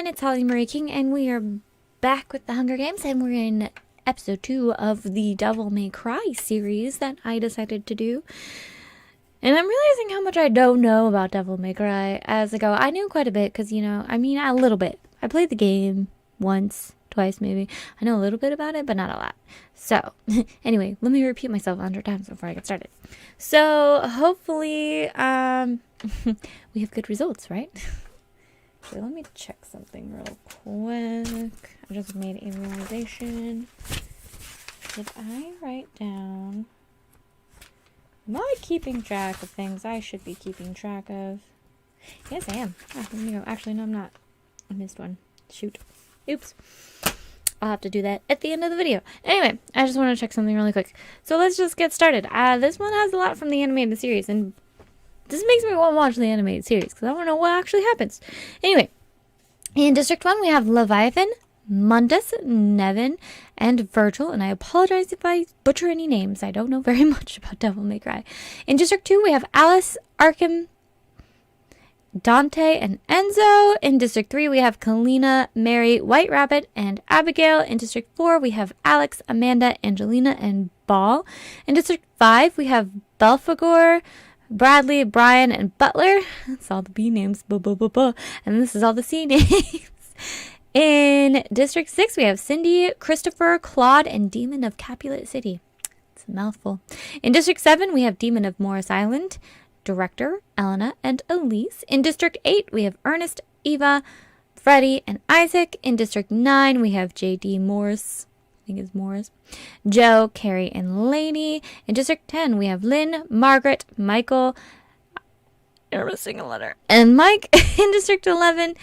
it's Holly Marie King, and we are back with the Hunger Games, and we're in episode 2 of the Devil May Cry series that I decided to do. And I'm realizing how much I don't know about Devil May Cry as I go. I knew quite a bit, because, a little bit. I played the game once, twice maybe. I know a little bit about it, but not a lot. So, anyway, let me repeat myself 100 times before I get started. So, hopefully, we have good results, right? Okay, let me check something real quick. I just made a realization. Did I write down... Am I keeping track of things I should be keeping track of? Yes, I am. Oh, let me go. Actually, no, I'm not. I missed one. Shoot. Oops. I'll have to do that at the end of the video. Anyway, I just want to check something really quick. So let's just get started. This one has a lot from the animated series, and this makes me want to watch the animated series, because I want to know what actually happens. Anyway, in District 1, we have Leviathan, Mundus, Nevin, and Virgil, and I apologize if I butcher any names. I don't know very much about Devil May Cry. In District 2, we have Alice, Arkham, Dante, and Enzo. In District 3, we have Kalina, Mary, White Rabbit, and Abigail. In District 4, we have Alex, Amanda, Angelina, and Ball. In District 5, we have Belphegor, Bradley, Brian, and Butler. That's all the B names. And this is all the C names. In District 6, we have Cindy, Christopher, Claude, and Demon of Capulet City. It's a mouthful. In District 7, we have Demon of Morris Island, Director, Elena, and Elise. In District 8, we have Ernest, Eva, Freddie, and Isaac. In District 9, we have J.D. Morris. I think it's Morris. Joe, Carrie, and Lainey. In District 10, we have Lynn, Margaret, Michael. You're missing a letter. And Mike. In District 11,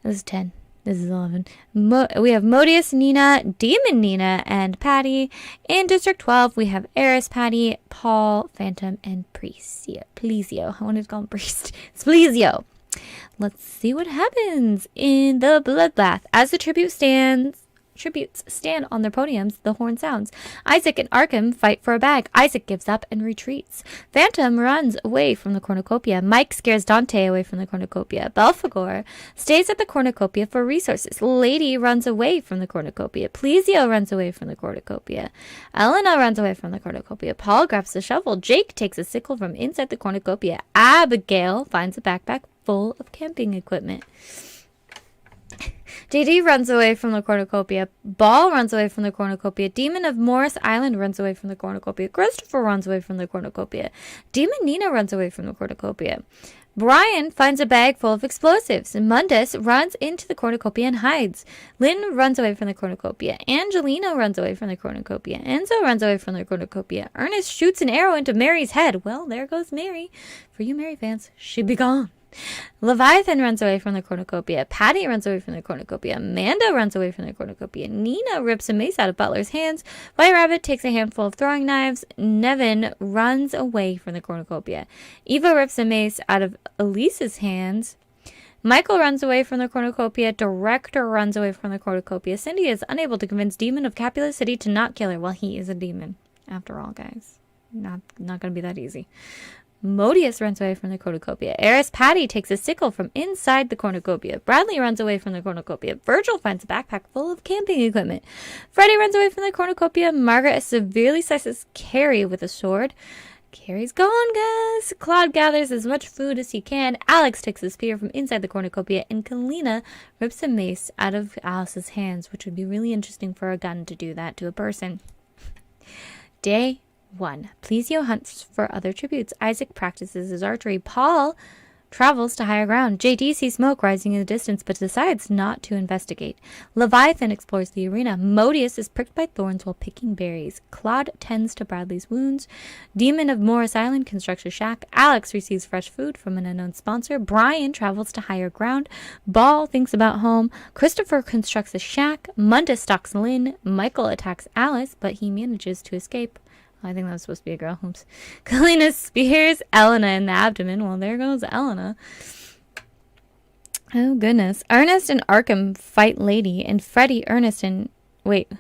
this is 10. This is 11. We have Modius, Nina, Demon Nina, and Patty. In District 12, we have Eris, Patty, Paul, Phantom, and Plesio. I wanted to call him Priest. It's Plesio. Let's see what happens in the bloodbath. As the tributes stand on their podiums, the horn sounds. Isaac and Arkham fight for a bag. Isaac gives up and retreats. Phantom runs away from the cornucopia. Mike scares Dante away from the cornucopia. Belphegor stays at the cornucopia for resources. Lady runs away from the cornucopia. Plesio runs away from the cornucopia. Elena runs away from the cornucopia. Paul grabs the shovel. Jake takes a sickle from inside the cornucopia. Abigail finds a backpack full of camping equipment. JD runs away from the cornucopia. Ball runs away from the cornucopia. Demon of Morris Island runs away from the cornucopia. Christopher runs away from the cornucopia. Demon Nina runs away from the cornucopia. Brian finds a bag full of explosives. Mundus runs into the cornucopia and hides. Lynn runs away from the cornucopia. Angelina runs away from the cornucopia. Enzo runs away from the cornucopia. Ernest shoots an arrow into Mary's head. Well, there goes Mary. For you Mary fans, she'd be gone. Leviathan runs away from the cornucopia. Patty runs away from the cornucopia. Amanda runs away from the cornucopia. Nina rips a mace out of Butler's hands. White Rabbit takes a handful of throwing knives. Nevin runs away from the cornucopia. Eva rips a mace out of Elise's hands. Michael runs away from the cornucopia. Director runs away from the cornucopia. Cindy is unable to convince Demon of Capulet City to not kill her. Well, he is a demon. After all, guys. Not going to be that easy. Modius runs away from the cornucopia. Eris Patty takes a sickle from inside the cornucopia. Bradley runs away from the cornucopia. Virgil finds a backpack full of camping equipment. Freddie runs away from the cornucopia. Margaret severely slices Carrie with a sword. Carrie's gone, guys. Claude gathers as much food as he can. Alex takes a spear from inside the cornucopia. And Kalina rips a mace out of Alice's hands, which would be really interesting for a gun to do that to a person. Day 1. Plesio hunts for other tributes. Isaac practices his archery. Paul travels to higher ground. JD sees smoke rising in the distance but decides not to investigate. Leviathan explores the arena. Modius is pricked by thorns while picking berries. Claude tends to Bradley's wounds. Demon of Morris Island constructs a shack. Alex receives fresh food from an unknown sponsor. Brian travels to higher ground. Ball thinks about home. Christopher constructs a shack. Mundus stalks Lynn. Michael attacks Alice, but he manages to escape. I think that was supposed to be a girl. Oops. Kalina spears Elena in the abdomen. Well, there goes Elena. Oh, goodness. Ernest and Arkham fight Lady, and Freddie, Ernest and Arkham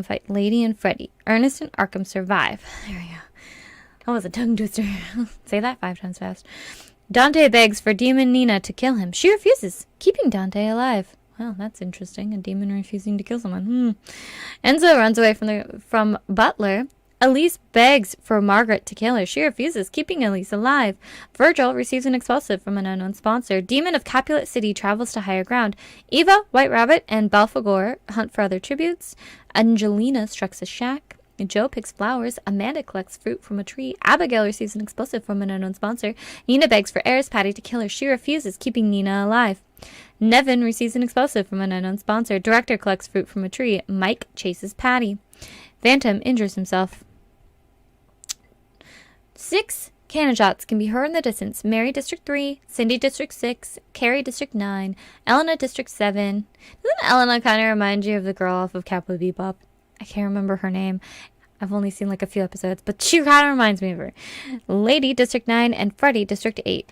fight Lady and Freddie. Ernest and Arkham survive. There we go. That was a tongue twister. Say that 5 times fast. Dante begs for Demon Nina to kill him. She refuses, keeping Dante alive. Well, that's interesting. A demon refusing to kill someone. Enzo runs away from Butler. Elise begs for Margaret to kill her. She refuses, keeping Elise alive. Virgil receives an explosive from an unknown sponsor. Demon of Capulet City travels to higher ground. Eva, White Rabbit, and Belphegor hunt for other tributes. Angelina strikes a shack. Joe picks flowers. Amanda collects fruit from a tree. Abigail receives an explosive from an unknown sponsor. Nina begs for Eris Patty to kill her. She refuses, keeping Nina alive. Nevin receives an explosive from an unknown sponsor. Director collects fruit from a tree. Mike chases Patty. Phantom injures himself. 6 cannon shots can be heard in the distance. Mary District 3, Cindy District 6, Carrie District 9, Elena District 7. Doesn't Elena kind of remind you of the girl off of Cowboy Bebop? I can't remember her name. I've only seen like a few episodes, but she kind of reminds me of her. Lady District 9 and Freddy District 8.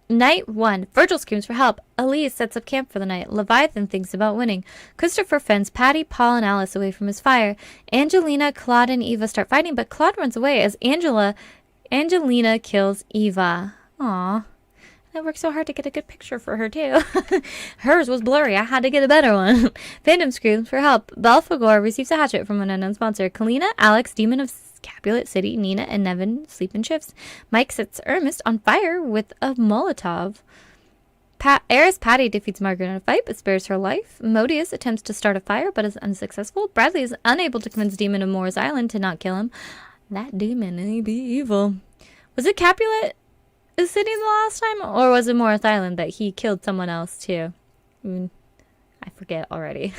Night 1. Virgil screams for help. Elise sets up camp for the night. Leviathan thinks about winning. Christopher fends Patty, Paul, and Alice away from his fire. Angelina, Claude, and Eva start fighting, but Claude runs away as Angelina kills Eva. Aww. I worked so hard to get a good picture for her, too. Hers was blurry. I had to get a better one. Phantom screams for help. Belphegor receives a hatchet from an unknown sponsor. Kalina, Alex, Demon of Capulet City, Nina, and Nevin sleep in shifts. Mike sets Ernest on fire with a Molotov. Eris Patty defeats Margaret in a fight, but spares her life. Modius attempts to start a fire, but is unsuccessful. Bradley is unable to convince Demon of Morris Island to not kill him. That demon may be evil. Was it Capulet City the last time, or was it Morris Island that he killed someone else too? I forget already.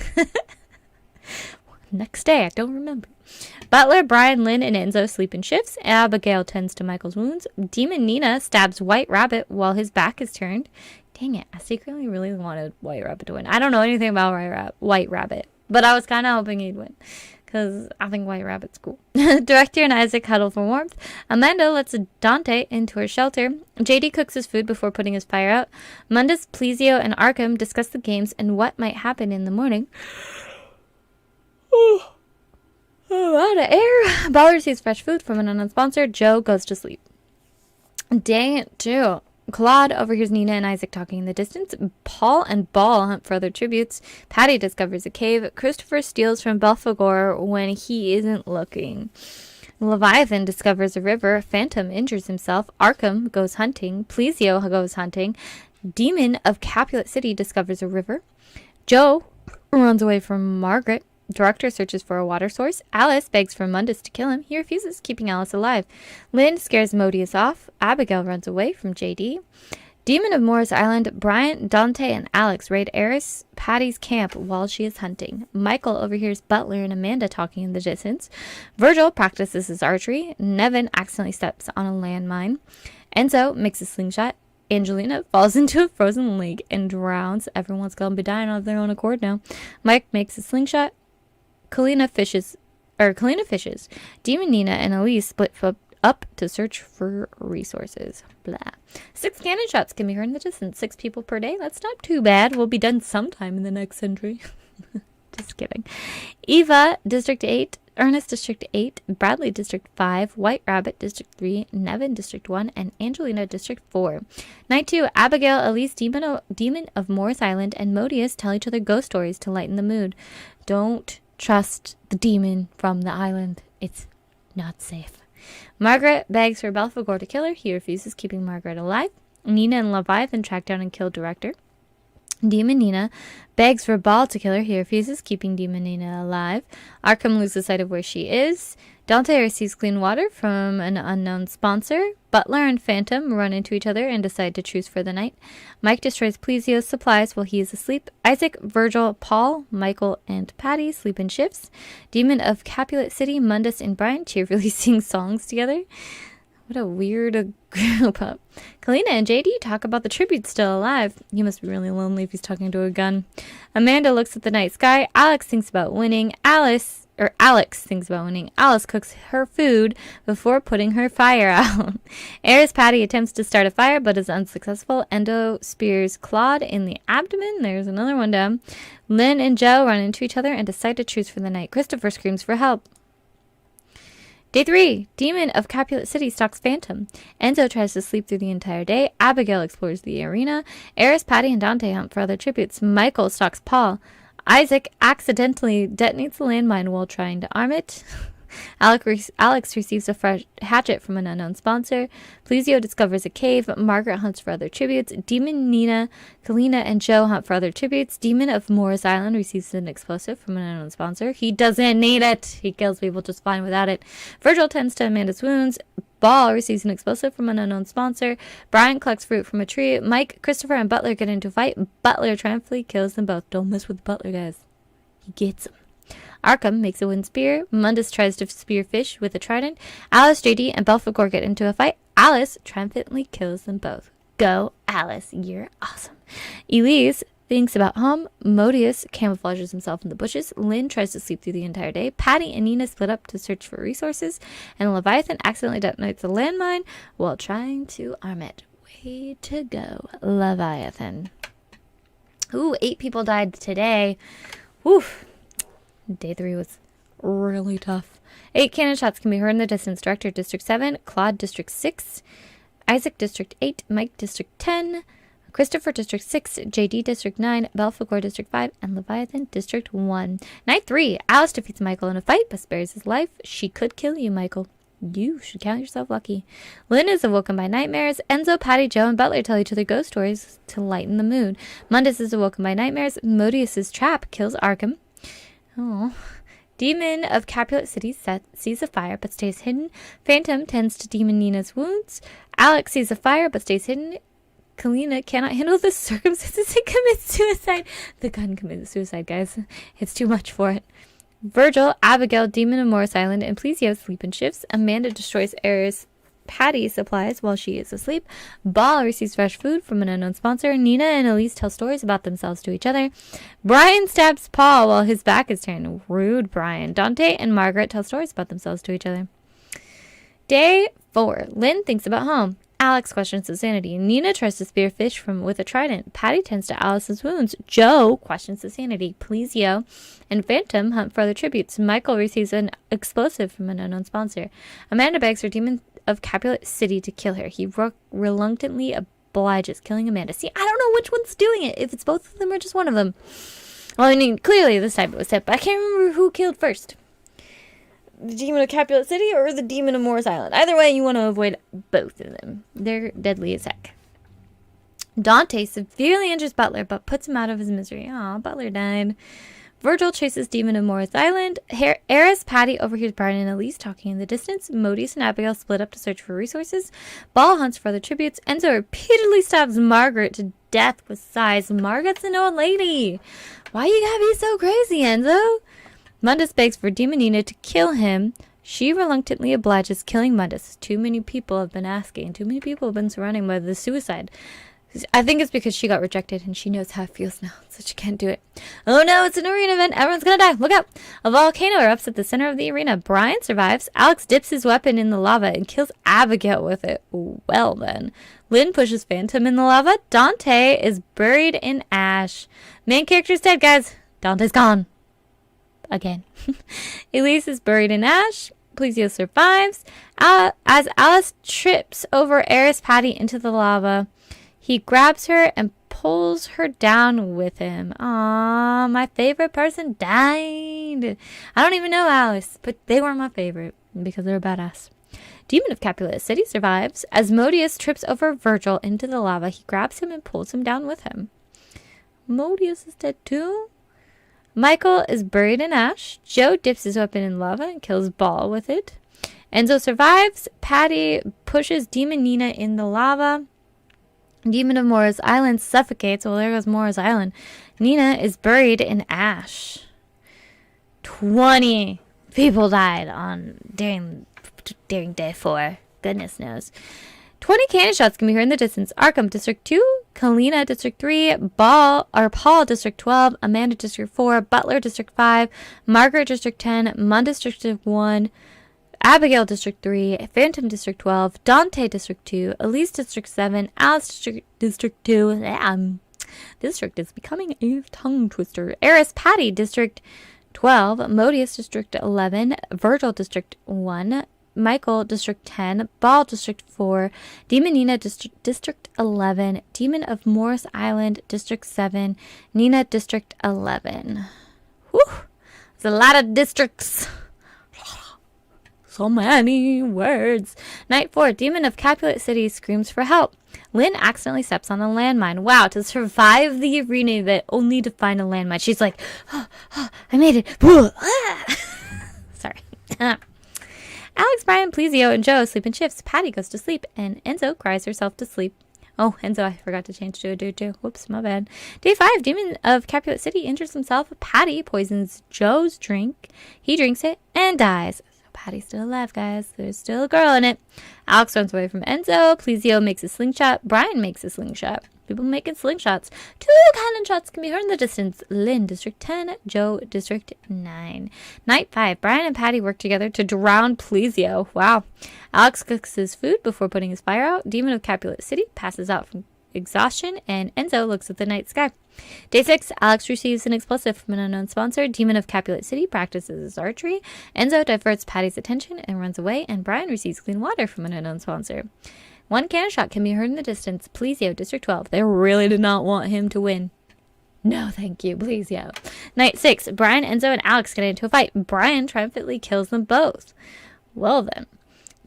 Next day, I don't remember. Butler, Brian, Lynn, and Enzo sleep in shifts. Abigail tends to Michael's wounds. Demon Nina stabs White Rabbit while his back is turned. Dang it, I secretly really wanted White Rabbit to win. I don't know anything about White Rabbit, but I was kind of hoping he'd win, because I think White Rabbit's cool. Director and Isaac huddle for warmth. Amanda lets Dante into her shelter. JD cooks his food before putting his fire out. Mundus, Plesio, and Arkham discuss the games and what might happen in the morning. Out of air. Ball receives fresh food from an unknown sponsor. Joe goes to sleep. Day 2. Claude overhears Nina and Isaac talking in the distance. Paul and Ball hunt for other tributes. Patty discovers a cave. Christopher steals from Belphegor when he isn't looking. Leviathan discovers a river. Phantom injures himself. Arkham goes hunting. Plesio goes hunting. Demon of Capulet City discovers a river. Joe runs away from Margaret. Director searches for a water source. Alice begs for Mundus to kill him. He refuses, keeping Alice alive. Lynn scares Modius off. Abigail runs away from JD. Demon of Morris Island, Brian, Dante, and Alex raid Eris Patty's camp while she is hunting. Michael overhears Butler and Amanda talking in the distance. Virgil practices his archery. Nevin accidentally steps on a landmine. Enzo makes a slingshot. Angelina falls into a frozen lake and drowns. Everyone's gonna be dying of their own accord now. Mike makes a slingshot. Kalina fishes. Demon Nina and Elise split up to search for resources. Blah. 6 cannon shots can be heard in the distance. 6 people per day. That's not too bad. We'll be done sometime in the next century. Just kidding. Eva, District 8. Ernest, District 8. Bradley, District 5. White Rabbit, District 3. Nevin, District 1. And Angelina, District 4. Night 2. Abigail, Elise, Demon of Morris Island, and Modius tell each other ghost stories to lighten the mood. Don't trust the demon from the island. It's not safe. Margaret begs for Belphegor to kill her. He refuses, keeping Margaret alive. Nina and Leviathan track down and kill Director. Demon Nina begs for Ball to kill her. He refuses, keeping Demon Nina alive. Arkham loses sight of where she is. Dante receives clean water from an unknown sponsor. Butler and Phantom run into each other and decide to truce for the night. Mike destroys Plesio's supplies while he is asleep. Isaac, Virgil, Paul, Michael, and Patty sleep in shifts. Demon of Capulet City, Mundus, and Brian cheerfully sing songs together. What a weird group up. Kalina and JD talk about the tribute still alive. He must be really lonely if he's talking to a gun. Amanda looks at the night sky. Alex thinks about winning. Alex thinks about winning. Alice cooks her food before putting her fire out. Eris Patty attempts to start a fire but is unsuccessful. Endo spears Claude in the abdomen. There's another one down. Lynn and Joe run into each other and decide to choose for the night. Christopher screams for help. Day 3. Demon of Capulet City stalks Phantom. Enzo tries to sleep through the entire day. Abigail explores the arena. Eris, Patty, and Dante hunt for other tributes. Michael stalks Paul. Isaac accidentally detonates the landmine while trying to arm it. Alex receives a fresh hatchet from an unknown sponsor. Plesio discovers a cave. Margaret hunts for other tributes. Demon Nina, Kalina, and Joe hunt for other tributes. Demon of Morris Island receives an explosive from an unknown sponsor. He doesn't need it. He kills people just fine without it. Virgil tends to Amanda's wounds. Ball receives an explosive from an unknown sponsor. Brian collects fruit from a tree. Mike, Christopher, and Butler get into a fight. Butler triumphantly kills them both. Don't mess with Butler, guys. He gets them. Arkham makes a wind spear. Mundus tries to spear fish with a trident. Alice, JD, and Belphegor get into a fight. Alice triumphantly kills them both. Go, Alice. You're awesome. Elise thinks about home. Modius camouflages himself in the bushes. Lynn tries to sleep through the entire day. Patty and Nina split up to search for resources. And Leviathan accidentally detonates a landmine while trying to arm it. Way to go, Leviathan. Ooh, 8 people died today. Oof. Day 3 was really tough. 8 cannon shots can be heard in the distance. Director, District 7. Claude, District 6. Isaac, District 8. Mike, District 10. Christopher, District 6. JD, District 9. Belphegor, District 5. And Leviathan, District 1. Night 3. Alice defeats Michael in a fight, but spares his life. She could kill you, Michael. You should count yourself lucky. Lynn is awoken by nightmares. Enzo, Patty, Joe, and Butler tell each other ghost stories to lighten the mood. Mundus is awoken by nightmares. Modius's trap kills Arkham. Oh. Demon of Capulet City sees a fire but stays hidden. Phantom tends to Demon Nina's wounds. Alex sees a fire but stays hidden. Kalina cannot handle the circumstances and commits suicide. The gun commits suicide, guys. It's too much for it. Virgil, Abigail, Demon of Morris Island, and Plesio sleep in shifts. Amanda destroys Eris Patty supplies while she is asleep. Ball receives fresh food from an unknown sponsor. Nina and Elise tell stories about themselves to each other. Brian stabs Paul while his back is turned. Rude Brian. Dante and Margaret tell stories about themselves to each other. Day 4. Lynn thinks about home. Alex questions his sanity. Nina tries to spear fish with a trident. Patty tends to Alice's wounds. Joe questions his sanity. Plesio and Phantom hunt for other tributes. Michael receives an explosive from an unknown sponsor. Amanda begs her demon of Capulet City to kill her. He reluctantly obliges, killing Amanda. See, I don't know which one's doing it, if it's both of them or just one of them. Well, I mean, clearly this time it was Tip, but I can't remember who killed first. The demon of Capulet City or the demon of Morris Island. Either way, you want to avoid both of them. They're deadly as heck. Dante severely injures Butler, but puts him out of his misery. Aw, Butler died. Virgil chases Demon of Morris Island. Eris, Patty overhears Brian and Elise talking in the distance. Modius and Abigail split up to search for resources. Ball hunts for other tributes. Enzo repeatedly stabs Margaret to death with sighs. Margaret's an old lady. Why you gotta be so crazy, Enzo? Mundus begs for Demon Nina to kill him. She reluctantly obliges, killing Mundus. Too many people have been asking. Too many people have been surrounding by the suicide. I think it's because she got rejected and she knows how it feels now, so she can't do it. Oh no, it's an arena event. Everyone's gonna die. Look out. A volcano erupts at the center of the arena. Brian survives. Alex dips his weapon in the lava and kills Abigail with it. Well then. Lynn pushes Phantom in the lava. Dante is buried in ash. Main character's dead, guys. Dante's gone. Again. Elise is buried in ash. Plesio survives. As Alice trips over Eris Patty into the lava, he grabs her and pulls her down with him. Aww, my favorite person died. I don't even know Alice, but they were my favorite because they're badass. Demon of Capulet City survives. As Modius trips over Virgil into the lava, he grabs him and pulls him down with him. Modius is dead too. Michael is buried in ash. Joe dips his weapon in lava and kills Ball with it. Enzo survives. Patty pushes Demon Nina in the lava. Demon of Morris Island suffocates. Well, there goes Morris Island. Nina is buried in ash. 20 people died during day 4. Goodness knows. 20 cannon shots can be heard in the distance. Arkham, District 2. Kalina, District 3. Paul, District 12. Amanda, District 4. Butler, District 5. Margaret, District 10. Mundus, District 1. Abigail, District 3. Phantom, District 12. Dante, District 2. Elise, District 7. Alice, District 2. District is becoming a tongue twister. Eris, Patty, District 12. Modius, District 11. Virgil, District 1. Michael, District 10. Ball, District 4. Demon Nina, District 11. Demon of Morris Island, District 7. Nina, District 11. Whew. There's a lot of districts. So many words. Night 4. Demon of Capulet City screams for help. Lynn accidentally steps on a landmine. Wow, to survive the arena, that only to find a landmine. She's like, I made it. Sorry. Alex, Brian, Plesio, and Joe sleep in shifts. Patty goes to sleep, and Enzo cries herself to sleep. Oh, Enzo, I forgot to change to a dude too. Whoops, my bad. Day 5, Demon of Capulet City injures himself. Patty poisons Joe's drink. He drinks it and dies. Patty's still alive, guys. There's still a girl in it. Alex runs away from Enzo. Plesio makes a slingshot. Brian makes a slingshot. People making slingshots. 2 cannon shots can be heard in the distance. Lynn, District 10. Joe, District 9. Night 5. Brian and Patty work together to drown Plesio. Wow. Alex cooks his food before putting his fire out. Demon of Capulet City passes out from exhaustion, and Enzo looks at the night sky. Day 6, Alex receives an explosive from an unknown sponsor. Demon of Capulet City practices his archery. Enzo diverts Patty's attention and runs away, and Brian receives clean water from an unknown sponsor. 1 cannon shot can be heard in the distance. Plesio, District 12. They really did not want him to win. No, thank you, Plesio. Night 6, Brian, Enzo, and Alex get into a fight. Brian triumphantly kills them both. Well then.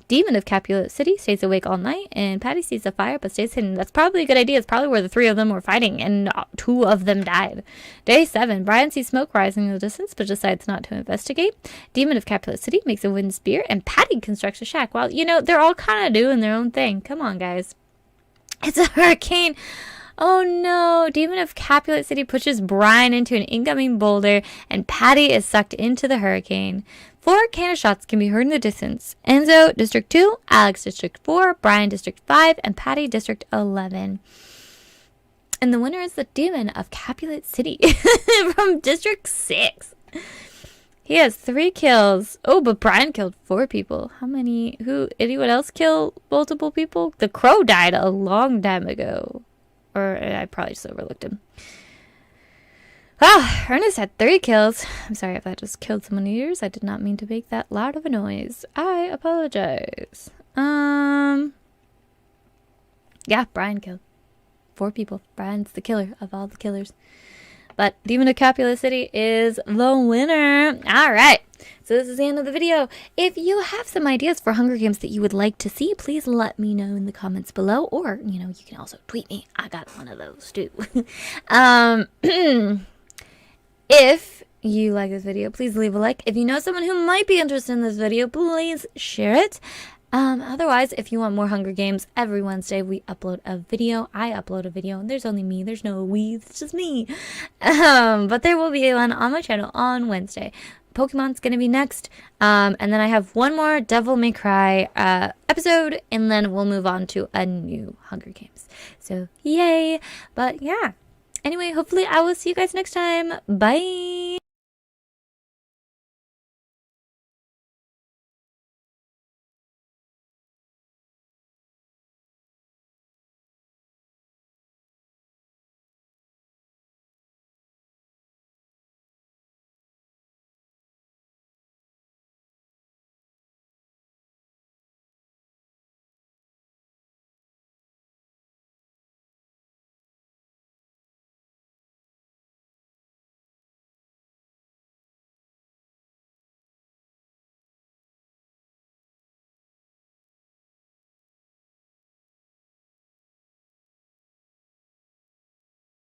Demon of Capulet City stays awake all night, and Patty sees the fire but stays hidden. That's probably a good idea. It's probably where the 3 of them were fighting, and 2 of them died. Day 7, Brian sees smoke rising in the distance but decides not to investigate. Demon of Capulet City makes a wooden spear, and Patty constructs a shack. Well, they're all kind of doing their own thing. Come on, guys. It's a hurricane. Oh no, Demon of Capulet City pushes Brian into an incoming boulder, and Patty is sucked into the hurricane. 4 cannon shots can be heard in the distance. Enzo, District 2, Alex, District 4, Brian, District 5, and Patty, District 11. And the winner is the Demon of Capulet City from District 6. He has 3 kills. Oh, but Brian killed 4 people. How many? Anyone else kill multiple people? The Crow died a long time ago. Or I probably just overlooked him. Wow, Ernest had 3 kills. I'm sorry if I just killed someone ears. I did not mean to make that loud of a noise. I apologize. Yeah, Brian killed 4 people. Brian's the killer of all the killers. But Demon of Capulet City is the winner. All right. So this is the end of the video. If you have some ideas for Hunger Games that you would like to see, please let me know in the comments below. Or, you can also tweet me. I got one of those too. If you like this video, please leave a like. If you know someone who might be interested in this video, please share it. Otherwise, if you want more Hunger Games, every Wednesday we upload a video. I upload a video, and there's only me. There's no we. It's just me. But there will be one on my channel on Wednesday. Pokemon's going to be next. And then I have one more Devil May Cry episode, and then we'll move on to a new Hunger Games. So, yay. But, yeah. Anyway, hopefully I will see you guys next time. Bye.